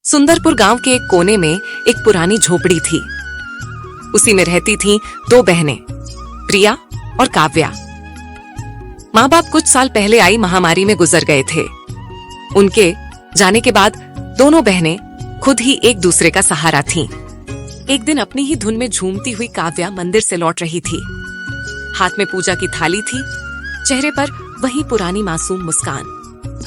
सुंदरपुर गांव के एक कोने में एक पुरानी झोपड़ी थी। उसी में रहती थीं दो बहनें, प्रिया और काव्या। माँ बाप कुछ साल पहले आई महामारी में गुजर गए थे। उनके जाने के बाद दोनों बहनें खुद ही एक दूसरे का सहारा थीं। एक दिन अपनी ही धुन में झूमती हुई काव्या मंदिर से लौट रही थी। हाथ में पूजा की थाली थी, चेहरे पर वही पुरानी मासूम मुस्कान।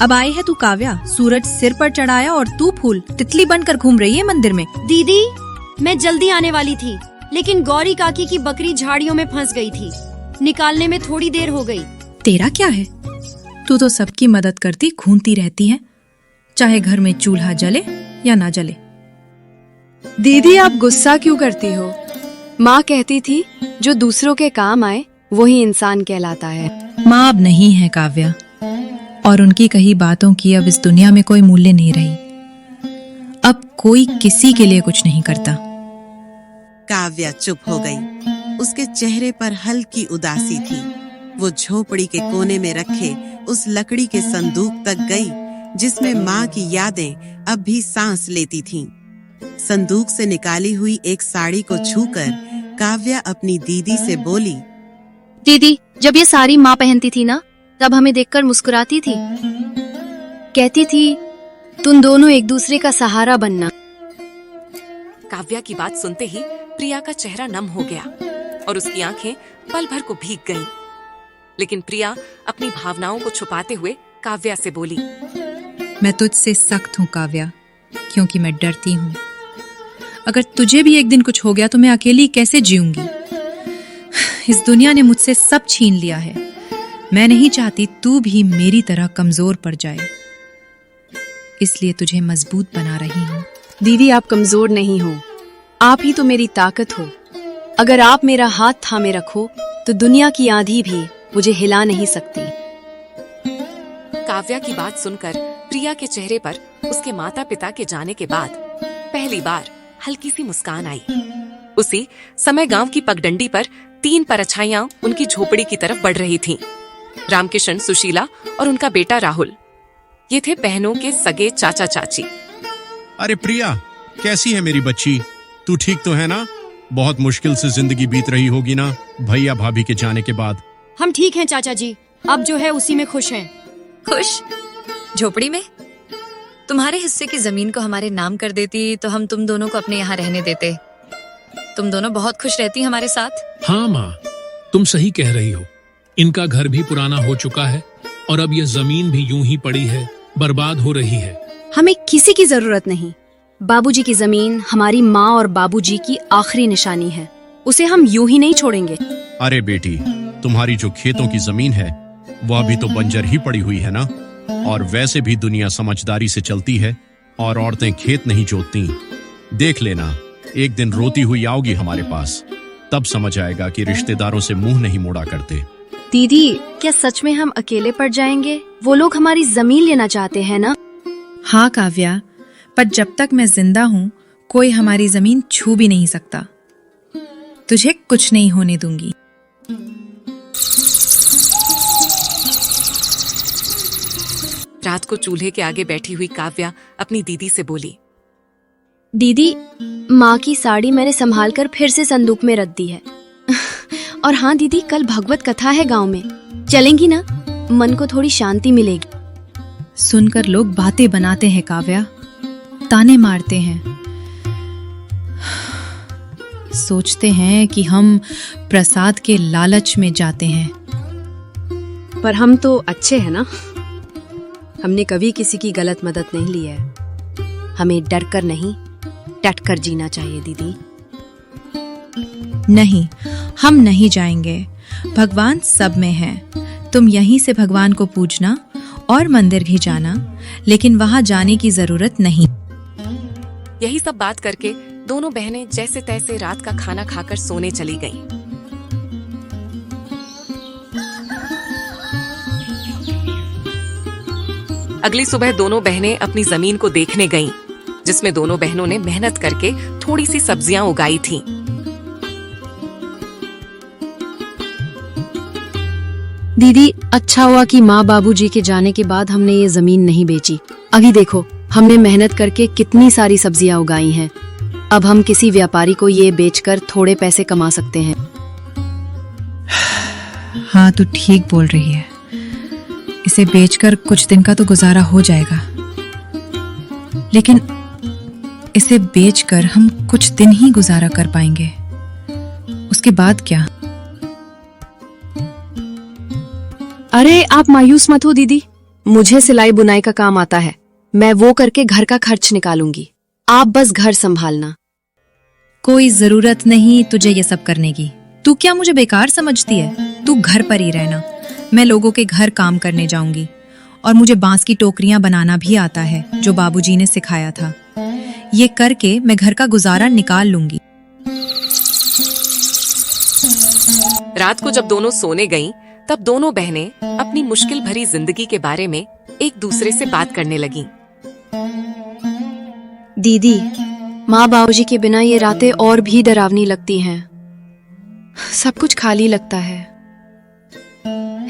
अब आई है तू काव्या, सूरज सिर पर चढ़ाया और तू फूल तितली बनकर घूम रही है मंदिर में। दीदी, मैं जल्दी आने वाली थी, लेकिन गौरी काकी की बकरी झाड़ियों में फंस गई थी। निकालने में थोड़ी देर हो गई। तेरा क्या है? तू तो सबकी मदद करती घूमती रहती है, चाहे घर में चूल्हा जले या ना जले। दीदी, आप गुस्सा क्यों करती हो? माँ कहती थी जो दूसरों के काम आए वही इंसान कहलाता है। माँ अब नहीं है काव्या, और उनकी कही बातों की अब इस दुनिया में कोई मूल्य नहीं रही। अब कोई किसी के लिए कुछ नहीं करता। काव्या चुप हो गई। उसके चेहरे पर हल्की उदासी थी। वो झोपड़ी के कोने में रखे उस लकड़ी के संदूक तक गई जिसमें माँ की यादें अब भी सांस लेती थीं। संदूक से निकाली हुई एक साड़ी को छूकर काव्या अपनी दीदी से बोली, दीदी, जब ये साड़ी माँ पहनती थी ना, तब हमें देखकर मुस्कुराती थी। कहती थी तुम दोनों एक दूसरे का सहारा बनना। काव्या की बात सुनते ही प्रिया का चेहरा नम हो गया और उसकी आंखें पल भर को भीग गईं। लेकिन प्रिया अपनी भावनाओं को छुपाते हुए काव्या से बोली, मैं तुझसे सख्त हूँ काव्या, क्योंकि मैं डरती हूँ। अगर तुझे भी एक दिन कुछ हो गया तो मैं अकेली कैसे जीऊंगी? इस दुनिया ने मुझसे सब छीन लिया है। मैं नहीं चाहती तू भी मेरी तरह कमजोर पड़ जाए, इसलिए तुझे मजबूत बना रही हूँ। दीदी, आप कमजोर नहीं हो, आप ही तो मेरी ताकत हो। अगर आप मेरा हाथ थामे रखो तो दुनिया की आंधी भी मुझे हिला नहीं सकती। काव्या की बात सुनकर प्रिया के चेहरे पर उसके माता पिता के जाने के बाद पहली बार हल्की सी मुस्कान आई। उसी समय गांव की पगडंडी पर 3 परछाइयां उनकी झोपड़ी की तरफ बढ़ रही थीं। रामकिशन, सुशीला और उनका बेटा राहुल। ये थे बहनों के सगे चाचा चाची। अरे प्रिया, कैसी है मेरी बच्ची? तू ठीक तो है ना? बहुत मुश्किल से जिंदगी बीत रही होगी ना भैया भाभी के जाने के बाद। हम ठीक हैं चाचा जी, अब जो है उसी में खुश हैं। खुश? झोपड़ी में? तुम्हारे हिस्से की जमीन को हमारे नाम कर देती तो हम तुम दोनों को अपने यहाँ रहने देते। तुम दोनों बहुत खुश रहती हमारे साथ। हाँ माँ, तुम सही कह रही हो। इनका घर भी पुराना हो चुका है और अब यह जमीन भी यूं ही पड़ी है, बर्बाद हो रही है। हमें किसी की जरूरत नहीं। बाबूजी की जमीन हमारी माँ और बाबूजी की आखिरी निशानी है। उसे हम यूं ही नहीं छोड़ेंगे। अरे बेटी, तुम्हारी जो खेतों की जमीन है वह भी तो बंजर ही पड़ी हुई है ना। और वैसे भी दुनिया समझदारी से चलती है और औरतें खेत नहीं जोतती। देख लेना, एक दिन रोती हुई आओगी हमारे पास, तब समझ आएगा कि रिश्तेदारों से मुंह नहीं मोड़ा करते। दीदी, क्या सच में हम अकेले पड़ जाएंगे? वो लोग हमारी जमीन लेना चाहते हैं ना? हाँ काव्या, पर जब तक मैं जिंदा हूँ कोई हमारी जमीन छू भी नहीं सकता। तुझे कुछ नहीं होने दूंगी। रात को चूल्हे के आगे बैठी हुई काव्या अपनी दीदी से बोली, दीदी, माँ की साड़ी मैंने संभाल कर फिर से संदूक में रख दी है। और हाँ दीदी, कल भगवत कथा है गांव में, चलेंगी ना? मन को थोड़ी शांति मिलेगी। सुनकर लोग बातें बनाते हैं काव्या, ताने मारते हैं, सोचते हैं कि हम प्रसाद के लालच में जाते हैं। पर हम तो अच्छे हैं ना। हमने कभी किसी की गलत मदद नहीं ली है। हमें डर कर नहीं, डट कर जीना चाहिए दीदी। नहीं, हम नहीं जाएंगे। भगवान सब में है। तुम यहीं से भगवान को पूजना और मंदिर भी जाना, लेकिन वहां जाने की जरूरत नहीं। यही सब बात करके दोनों बहनें जैसे तैसे रात का खाना खाकर सोने चली गईं। अगली सुबह दोनों बहनें अपनी जमीन को देखने गईं, जिसमें दोनों बहनों ने मेहनत करके थोड़ी सी सब्जियां उगाई थीं। दीदी, अच्छा हुआ कि माँ बाबूजी के जाने के बाद हमने ये जमीन नहीं बेची। अभी देखो, हमने मेहनत करके कितनी सारी सब्जियां उगाई हैं। अब हम किसी व्यापारी को ये बेचकर थोड़े पैसे कमा सकते हैं। हाँ, तू ठीक बोल रही है। इसे बेचकर कुछ दिन का तो गुजारा हो जाएगा, लेकिन इसे बेचकर हम कुछ दिन ही गुजारा कर पाएंगे। उसके बाद क्या? अरे आप मायूस मत हो दीदी, मुझे सिलाई बुनाई का काम आता है। मैं वो करके घर का खर्च निकालूंगी। आप बस घर संभालना। कोई जरूरत नहीं तुझे ये सब करने की। तू क्या मुझे बेकार समझती है? तू घर पर ही रहना, मैं लोगों के घर काम करने जाऊंगी। और मुझे बांस की टोकरियां बनाना भी आता है, जो बाबूजी ने सिखाया था। ये करके मैं घर का गुजारा निकाल लूंगी। रात को जब दोनों सोने गईं, तब दोनों बहनें अपनी मुश्किल भरी जिंदगी के बारे में एक दूसरे से बात करने लगीं। दीदी, माँ बाबूजी के बिना ये रातें और भी डरावनी लगती हैं। सब कुछ खाली लगता है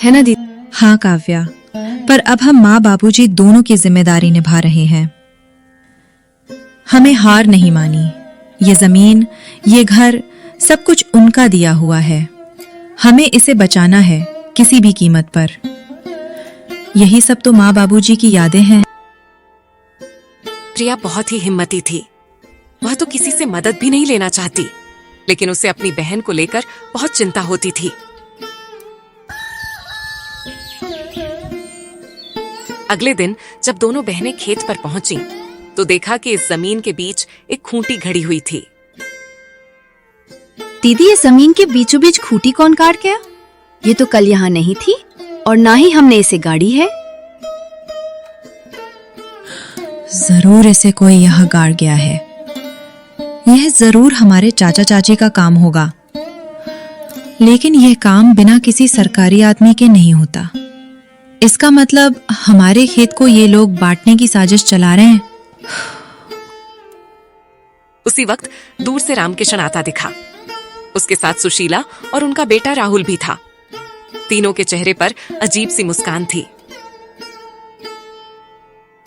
ना दीदी? हाँ काव्या, पर अब हम माँ बाबूजी दोनों की जिम्मेदारी निभा रहे हैं। हमें हार नहीं मानी। ये जमीन, ये घर, सब कुछ उनका दिया हुआ है। हमें इसे बचाना है किसी भी कीमत पर। यही सब तो माँ बाबूजी की यादें हैं। प्रिया बहुत ही हिम्मती थी। वह तो किसी से मदद भी नहीं लेना चाहती, लेकिन उसे अपनी बहन को लेकर बहुत चिंता होती थी। अगले दिन जब दोनों बहनें खेत पर पहुंची, तो देखा कि इस जमीन के बीच एक खूंटी घड़ी हुई थी। दीदी, ये जमीन के बीचों बीच खूंटी कौन काट गया? ये तो कल यहाँ नहीं थी और ना ही हमने इसे गाड़ी है। जरूर इसे कोई यहाँ गाड़ गया है। यह जरूर हमारे चाचा चाची का काम होगा, लेकिन यह काम बिना किसी सरकारी आदमी के नहीं होता। इसका मतलब हमारे खेत को ये लोग बांटने की साजिश चला रहे हैं। उसी वक्त दूर से रामकिशन आता दिखा। उसके साथ सुशीला और उनका बेटा राहुल भी था। तीनों के चेहरे पर अजीब सी मुस्कान थी।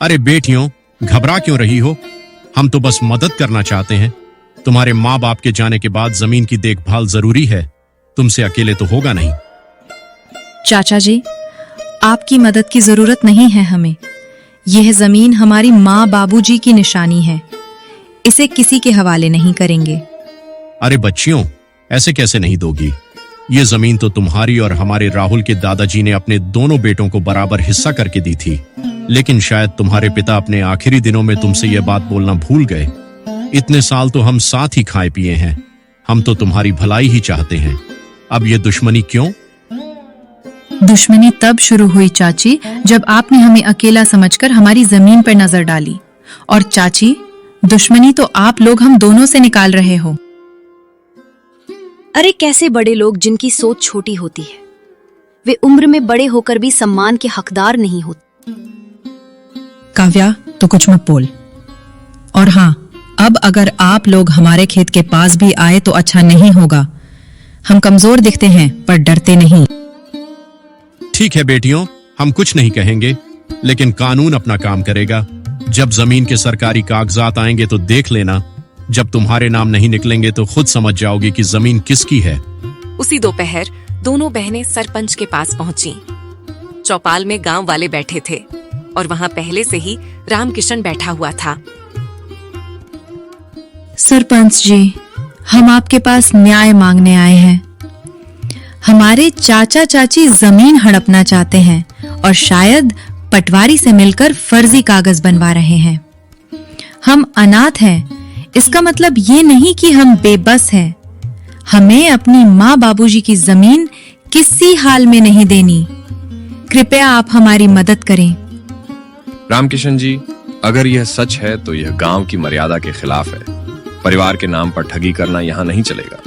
अरे बेटियों, घबरा क्यों रही हो? हम तो बस मदद करना चाहते हैं। तुम्हारे माँ बाप के जाने के बाद जमीन की देखभाल जरूरी है। तुमसे अकेले तो होगा नहीं। चाचा जी, आपकी मदद की जरूरत नहीं है हमें। यह जमीन हमारी माँ बाबूजी की निशानी है। इसे किसी के हवाले नहीं करेंगे। अरे बच्चियों, ऐसे कैसे नहीं दोगी? ये जमीन तो तुम्हारी और हमारे राहुल के दादाजी ने अपने दोनों बेटों को बराबर हिस्सा करके दी थी। लेकिन शायद तुम्हारे पिता अपने आखिरी दिनों में तुमसे यह बात बोलना भूल गए। इतने साल तो हम साथ ही खाए पिए हैं। हम तो तुम्हारी भलाई ही चाहते हैं। अब ये दुश्मनी क्यों? दुश्मनी तब शुरू हुई चाची, जब आपने हमें अकेला समझकर हमारी जमीन पर नजर डाली। और चाची, दुश्मनी तो आप लोग हम दोनों से निकाल रहे हो। अरे कैसे बड़े लोग जिनकी सोच छोटी होती है, वे उम्र में बड़े होकर भी सम्मान के हकदार नहीं होते। काव्या, तो कुछ मत बोल। और हाँ, अब अगर आप लोग हमारे खेत के पास भी आए तो अच्छा नहीं होगा। हम कमजोर दिखते हैं पर डरते नहीं। ठीक है बेटियों, हम कुछ नहीं कहेंगे, लेकिन कानून अपना काम करेगा। जब जमीन के सरकारी कागजात आएंगे तो देख लेना। जब तुम्हारे नाम नहीं निकलेंगे तो खुद समझ जाओगी कि जमीन किसकी है। उसी दोपहर दोनों बहनें सरपंच के पास पहुंची। चौपाल में गांव वाले बैठे थे और वहां पहले से ही रामकिशन बैठा हुआ था। सरपंच जी, हम आपके पास न्याय मांगने आए हैं। हमारे चाचा चाची जमीन हड़पना चाहते हैं और शायद पटवारी से मिलकर फर्जी कागज बनवा रहे हैं। हम अनाथ हैं, इसका मतलब ये नहीं कि हम बेबस हैं। हमें अपनी माँ बाबूजी की जमीन किसी हाल में नहीं देनी। कृपया आप हमारी मदद करें। रामकिशन जी, अगर यह सच है तो यह गांव की मर्यादा के खिलाफ है। परिवार के नाम पर ठगी करना यहाँ नहीं चलेगा।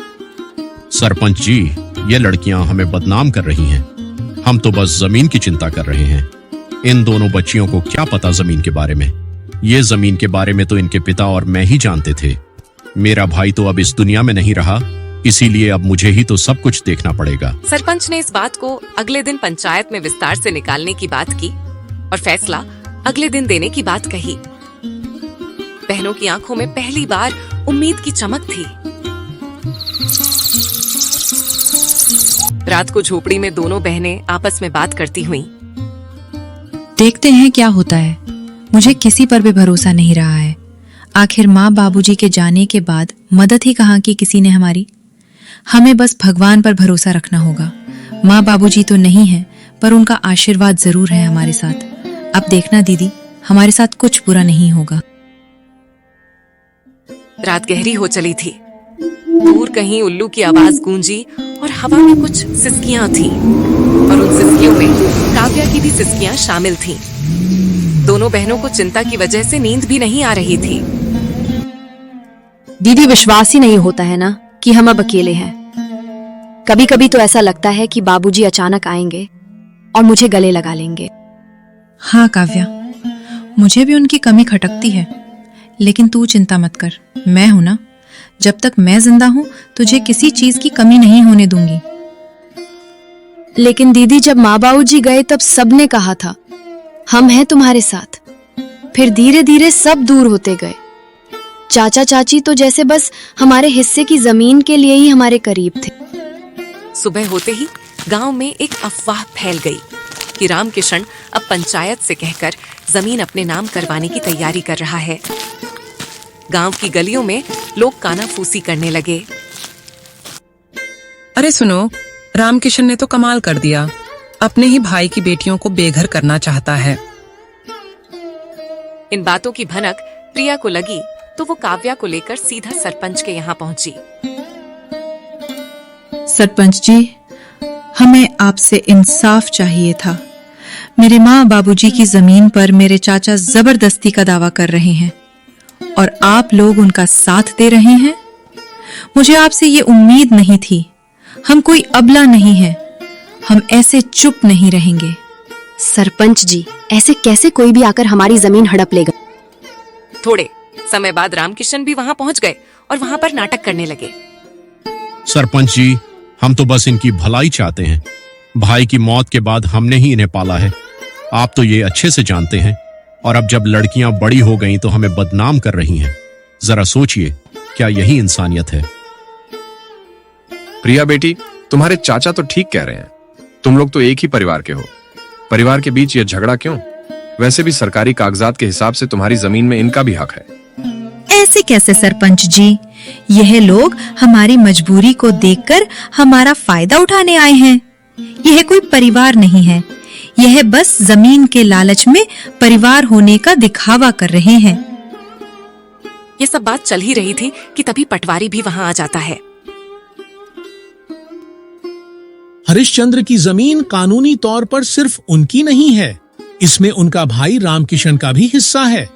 सरपंच जी, ये लड़कियां हमें बदनाम कर रही हैं। हम तो बस जमीन की चिंता कर रहे हैं। इन दोनों बच्चियों को क्या पता जमीन के बारे में? ये जमीन के बारे में तो इनके पिता और मैं ही जानते थे। मेरा भाई तो अब इस दुनिया में नहीं रहा, इसीलिए अब मुझे ही तो सब कुछ देखना पड़ेगा। सरपंच ने इस बात को अगले दिन पंचायत में विस्तार से निकालने की बात की और फैसला अगले दिन देने की बात कही। बहनों की आंखों में पहली बार उम्मीद की चमक थी। रात को झोपड़ी में दोनों बहनें आपस में बात करती हुईं। देखते हैं क्या होता है। मुझे किसी पर भी भरोसा नहीं रहा है। आखिर माँ बाबूजी के जाने के बाद मदद ही कहाँ की किसी ने हमारी। हमें बस भगवान पर भरोसा रखना होगा। माँ बाबूजी तो नहीं है, पर उनका आशीर्वाद जरूर है हमारे साथ। अब देखना दीदी, हमारे साथ कुछ बुरा नहीं होगा। रात गहरी हो चली थी। दूर कहीं उल्लू की आवाज गूंजी और हवा में कुछ सिसकियां थीं, और उन सिसकियों में काव्या की भी सिसकियां शामिल थीं। दोनों बहनों को चिंता की वजह से नींद भी नहीं आ रही थी। दीदी, विश्वास ही नहीं होता है ना कि हम अब अकेले हैं। कभी कभी तो ऐसा लगता है कि बाबूजी अचानक आएंगे और मुझे गले लगा लेंगे। हाँ काव्या, मुझे भी उनकी कमी खटकती है, लेकिन तू चिंता मत कर, मैं हूं ना। जब तक मैं जिंदा हूं तुझे किसी चीज की कमी नहीं होने दूंगी। लेकिन दीदी, जब माँ बाबूजी गए तब सबने कहा था हम हैं तुम्हारे साथ। फिर धीरे धीरे सब दूर होते गए। चाचा चाची तो जैसे बस हमारे हिस्से की जमीन के लिए ही हमारे करीब थे। सुबह होते ही गांव में एक अफवाह फैल गई कि रामकिशन अब पंचायत से कहकर जमीन अपने नाम करवाने की तैयारी कर रहा है। गांव की गलियों में लोग कानाफूसी करने लगे। अरे सुनो, रामकिशन ने तो कमाल कर दिया। अपने ही भाई की बेटियों को बेघर करना चाहता है। इन बातों की भनक प्रिया को लगी तो वो काव्या को लेकर सीधा सरपंच के यहाँ पहुंची। सरपंच जी, हमें आपसे इंसाफ चाहिए था। मेरे माँ बाबूजी की जमीन पर मेरे चाचा जबरदस्ती का दावा कर रहे हैं और आप लोग उनका साथ दे रहे हैं। मुझे आपसे ये उम्मीद नहीं थी। हम कोई अबला नहीं है, हम ऐसे चुप नहीं रहेंगे। सरपंच जी, ऐसे कैसे कोई भी आकर हमारी जमीन हड़प लेगा। थोड़े समय बाद रामकिशन भी वहां पहुंच गए और वहां पर नाटक करने लगे। सरपंच जी, हम तो बस इनकी भलाई चाहते हैं। भाई की मौत के बाद हमने ही इन्हें पाला है, आप तो ये अच्छे से जानते हैं। और अब जब लड़कियां बड़ी हो गईं तो हमें बदनाम कर रही हैं। जरा सोचिए, क्या यही इंसानियत है? प्रिया बेटी, तुम्हारे चाचा तो ठीक कह रहे हैं। तुम लोग तो एक ही परिवार के हो। परिवार के बीच यह झगड़ा क्यों? वैसे भी सरकारी कागजात के हिसाब से तुम्हारी जमीन में इनका भी हक है। ऐसे कैसे सरपंच जी? यह लोग हमारी मजबूरी को देखकर हमारा फायदा उठाने आए हैं। यह कोई परिवार नहीं है, यह बस जमीन के लालच में परिवार होने का दिखावा कर रहे हैं। ये सब बात चल ही रही थी कि तभी पटवारी भी वहां आ जाता है। हरिश्चंद्र की जमीन कानूनी तौर पर सिर्फ उनकी नहीं है, इसमें उनका भाई रामकिशन का भी हिस्सा है।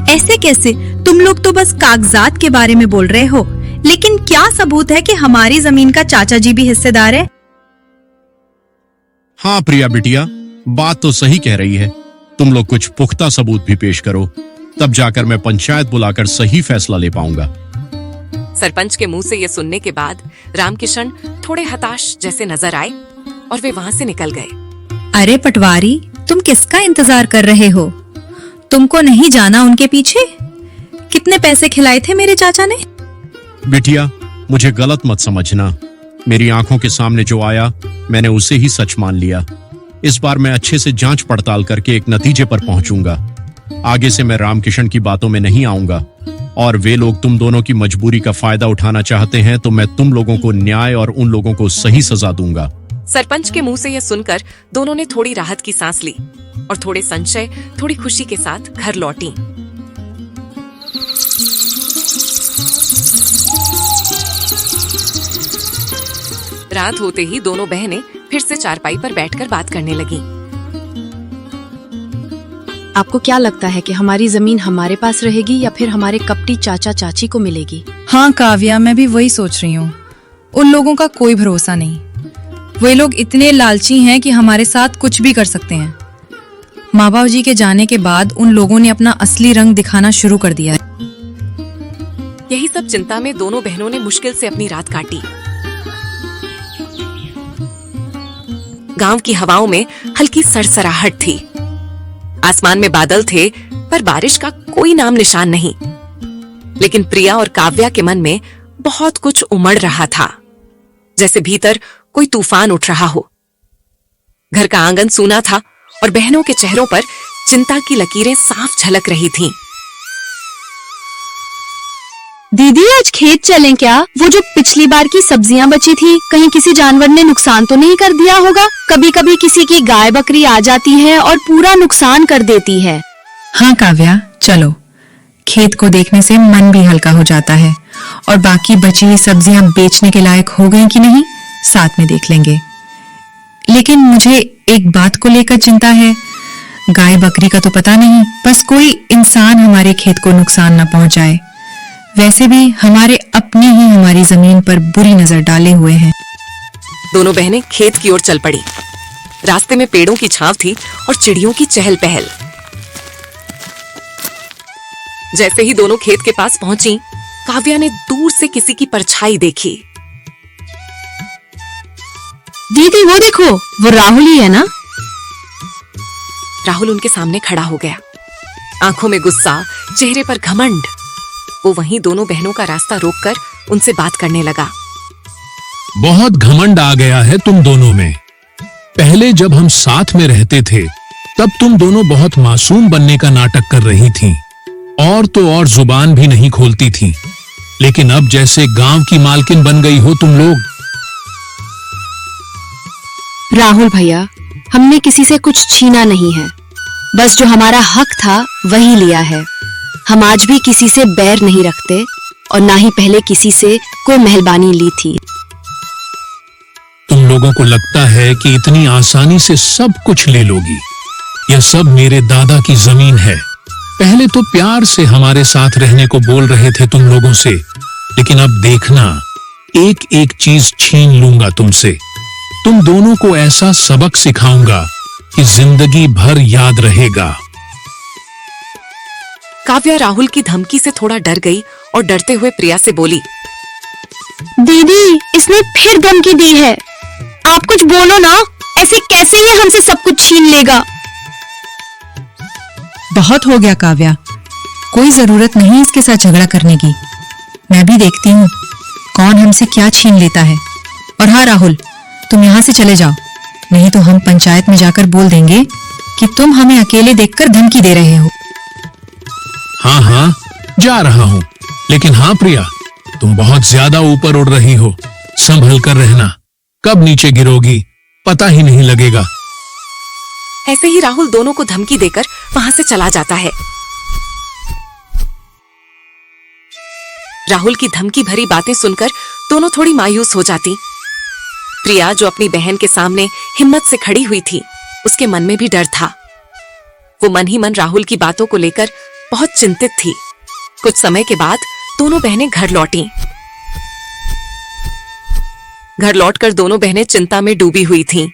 ऐसे कैसे? तुम लोग तो बस कागजात के बारे में बोल रहे हो, लेकिन क्या सबूत है कि हमारी जमीन का चाचा जी भी हिस्सेदार है? हाँ प्रिया बिटिया, बात तो सही कह रही है। तुम लोग कुछ पुख्ता सबूत भी पेश करो, तब जाकर मैं पंचायत बुलाकर सही फैसला ले पाऊंगा। सरपंच के मुंह से यह सुनने के बाद रामकिशन थोड़े हताश जैसे नजर आए और वे वहां से निकल गए। अरे पटवारी, तुम किसका इंतजार कर रहे हो? तुमको नहीं जाना उनके पीछे? कितने पैसे खिलाए थे मेरे चाचा ने? बिटिया, मुझे गलत मत समझना। मेरी आंखों के सामने जो आया मैंने उसे ही सच मान लिया। इस बार मैं अच्छे से जांच पड़ताल करके एक नतीजे पर पहुंचूंगा। आगे से मैं रामकिशन की बातों में नहीं आऊंगा। और वे लोग तुम दोनों की मजबूरी का फायदा उठाना चाहते हैं तो मैं तुम लोगों को न्याय और उन लोगों को सही सजा दूंगा। सरपंच के मुंह से यह सुनकर दोनों ने थोड़ी राहत की सांस ली और थोड़े संशय, थोड़ी खुशी के साथ घर लौटी। रात होते ही दोनों बहनें फिर से चारपाई पर बैठकर बात करने लगीं। आपको क्या लगता है कि हमारी जमीन हमारे पास रहेगी या फिर हमारे कपटी चाचा चाची को मिलेगी? हाँ काव्या, मैं भी वही सोच रही हूँ। उन लोगों का कोई भरोसा नहीं। वे लोग इतने लालची हैं कि हमारे साथ कुछ भी कर सकते हैं। माँ बाप जी के जाने के बाद उन लोगों ने अपना असली रंग दिखाना शुरू कर दिया है। यही सब चिंता में दोनों बहनों ने मुश्किल से अपनी रात काटी। गांव की हवाओं में हल्की सरसराहट थी। आसमान में बादल थे पर बारिश का कोई नाम निशान नहीं। लेकिन प्रिया और काव्या के मन में बहुत कुछ उमड़ रहा था, जैसे भीतर कोई तूफान उठ रहा हो। घर का आंगन सूना था और बहनों के चेहरों पर चिंता की लकीरें साफ झलक रही थीं। दीदी आज खेत चलें क्या? वो जो पिछली बार की सब्जियां बची थी, कहीं किसी जानवर ने नुकसान तो नहीं कर दिया होगा? कभी कभी किसी की गाय बकरी आ जाती है और पूरा नुकसान कर देती है। हाँ काव्या, चलो। खेत को देखने से मन भी हल्का हो जाता है, और बाकी बची हुई सब्जियां बेचने के लायक हो गई कि नहीं, साथ में देख लेंगे। लेकिन मुझे एक बात को लेकर चिंता है। गाय बकरी का तो पता नहीं, बस कोई इंसान हमारे खेत को नुकसान न पहुंचाए। वैसे भी हमारे अपने ही हमारी जमीन पर बुरी नजर डाले हुए हैं। दोनों बहनें खेत की ओर चल पड़ी। रास्ते में पेड़ों की छांव थी और चिड़ियों की चहल पहल। जैसे ही दोनों खेत के पास पहुंची, काव्या ने दूर से किसी की परछाई देखी। दीदी वो देखो, वो राहुल ही है ना? राहुल उनके सामने खड़ा हो गया, आंखों में गुस्सा, चेहरे पर घमंड। वो वहीं दोनों बहनों का रास्ता रोककर उनसे बात करने लगा। बहुत घमंड आ गया है तुम दोनों में। पहले जब हम साथ में रहते थे, तब तुम दोनों बहुत मासूम बनने का नाटक कर रही थीं, और तो और जुबान भी नहीं खोलती थीं। लेकिन अब जैसे गांव की मालकिन बन गई हो तुम लोग। राहुल भैया, हमने किसी से कुछ छीना नहीं है, बस जो हमारा हक था वही लिया है। हम आज भी किसी से बैर नहीं रखते और ना ही पहले किसी से कोई मेहरबानी ली थी। तुम लोगों को लगता है कि इतनी आसानी से सब कुछ ले लोगी। यह सब मेरे दादा की जमीन है। पहले तो प्यार से हमारे साथ रहने को बोल रहे थे तुम लोगों से, लेकिन अब देखना, एक एक चीज छीन लूंगा तुमसे। तुम दोनों को ऐसा सबक सिखाऊंगा कि जिंदगी भर याद रहेगा। काव्या राहुल की धमकी से थोड़ा डर गई और डरते हुए प्रिया से बोली, दीदी इसने फिर धमकी दी है। आप कुछ बोलो ना, ऐसे कैसे ये हमसे सब कुछ छीन लेगा? बहुत हो गया काव्या, कोई जरूरत नहीं इसके साथ झगड़ा करने की। मैं भी देखती हूँ कौन हमसे क्या छीन लेता है। और हाँ राहुल, तुम यहाँ से चले जाओ, नहीं तो हम पंचायत में जाकर बोल देंगे कि तुम हमें अकेले देखकर धमकी दे रहे हो। हाँ हाँ, जा रहा हूँ। लेकिन हाँ प्रिया, तुम बहुत ज्यादा ऊपर उड़ रही हो, संभल कर रहना। कब नीचे गिरोगी पता ही नहीं लगेगा। ऐसे ही राहुल दोनों को धमकी देकर वहां से चला जाता है। राहुल की धमकी भरी बातें सुनकर दोनों थोड़ी मायूस हो जाती। प्रिया जो अपनी बहन के सामने हिम्मत से खड़ी हुई थी, उसके मन में भी डर था। वो मन ही मन राहुल की बातों को लेकर बहुत चिंतित थी। कुछ समय के बाद दोनों बहनें घर लौटीं। घर लौटकर दोनों बहनें चिंता में डूबी हुई थीं।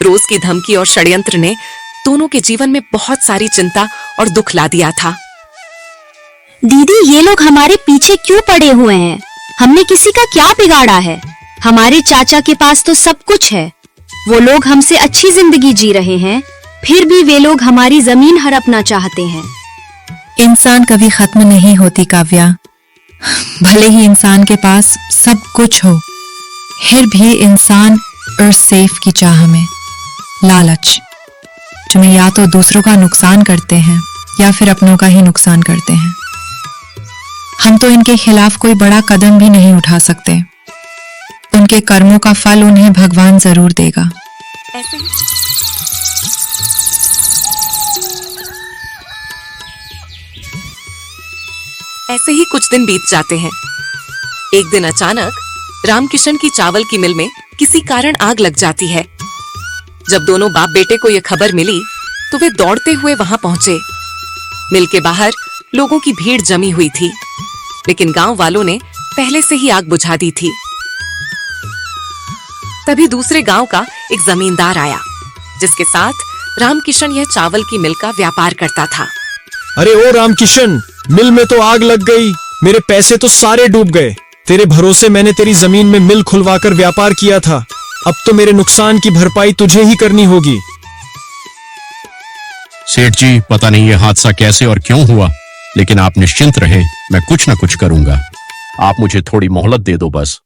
रोज की धमकी और षड्यंत्र ने दोनों के जीवन में बहुत सारी चिंता और दुख ला दिया था। दीदी ये लोग हमारे पीछे क्यों पड़े हुए हैं? हमने किसी का क्या बिगाड़ा है? हमारे चाचा के पास तो सब कुछ है। वो लोग हमसे अच्छी जिंदगी जी रहे हैं, फिर भी वे लोग हमारी जमीन हड़पना चाहते हैं। इंसान कभी खत्म नहीं होती काव्या। भले ही इंसान के पास सब कुछ हो, फिर भी इंसान और सेफ की चाह में लालच, जो या तो दूसरों का नुकसान करते हैं या फिर अपनों का ही नुकसान करते हैं। हम तो इनके खिलाफ कोई बड़ा कदम भी नहीं उठा सकते। उनके कर्मों का फल उन्हें भगवान जरूर देगा। ऐसे ही कुछ दिन बीत जाते हैं। एक दिन अचानक रामकिशन की चावल की मिल में किसी कारण आग लग जाती है। जब दोनों बाप बेटे को यह खबर मिली तो वे दौड़ते हुए वहां पहुंचे। मिल के बाहर लोगों की भीड़ जमी हुई थी, लेकिन गांव वालों ने पहले से ही आग बुझा दी थी। तभी दूसरे गांव का एक जमींदार आया, जिसके साथ रामकिशन यह चावल की मिल का व्यापार करता था। अरे ओ रामकिशन, मिल में तो आग लग गई, मेरे पैसे तो सारे डूब गए। तेरे भरोसे मैंने तेरी जमीन में मिल खुलवाकर व्यापार किया था, अब तो मेरे नुकसान की भरपाई तुझे ही करनी होगी। सेठ जी, पता नहीं ये हादसा कैसे और क्यों हुआ, लेकिन आप निश्चिंत रहे, मैं कुछ ना कुछ करूंगा। आप मुझे थोड़ी मोहलत दे दो बस।